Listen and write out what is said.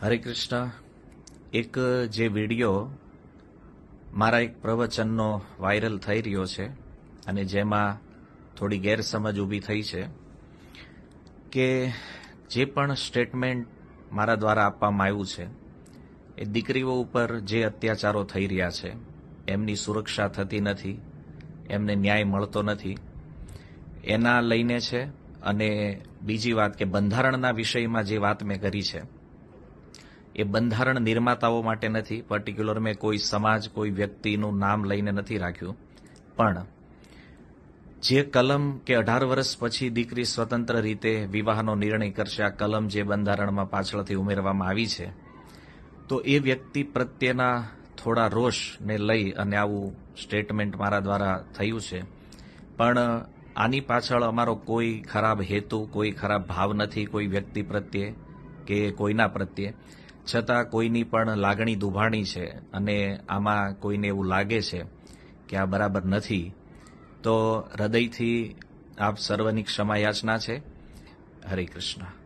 હરે કૃષ્ણ. એક જે વિડીયો મારા એક પ્રવચનનો વાયરલ થઈ રહ્યો છે અને જેમાં થોડી ગેરસમજ ઊભી થઈ છે કે જે પણ સ્ટેટમેન્ટ મારા દ્વારા આપવામાં આવ્યું છે એ દીકરીઓ ઉપર જે અત્યાચારો થઈ રહ્યા છે એમની સુરક્ષા થતી નથી, એમને ન્યાય મળતો નથી, એના લઈને છે. અને બીજી વાત કે બંધારણના વિષયમાં જે વાત મેં કરી છે એ બંધારણ નિર્માતાઓ માટે નથી. પર્ટિક્યુલર મેં કોઈ સમાજ, કોઈ વ્યક્તિનું નામ લઈને નથી રાખ્યું, પણ જે કલમ કે 18 વર્ષ પછી દીકરી સ્વતંત્ર રીતે વિવાહનો નિર્ણય કરશે, આ કલમ જે બંધારણમાં પાછળથી ઉમેરવામાં આવી છે, તો એ વ્યક્તિ પ્રત્યેના થોડા રોષને લઈ અને આવું સ્ટેટમેન્ટ મારા દ્વારા થયું છે. પણ આની પાછળ અમારો કોઈ ખરાબ હેતુ, કોઈ ખરાબ ભાવ નથી કોઈ વ્યક્તિ પ્રત્યે કે કોઈના પ્રત્યે. છતાં કોઈની પણ લાગણી દુભાણી છે અને આમાં કોઈને એવું લાગે છે કે આ બરાબર નથી, તો હૃદયથી આપ સર્વની ક્ષમા યાચના છે. હરે કૃષ્ણ.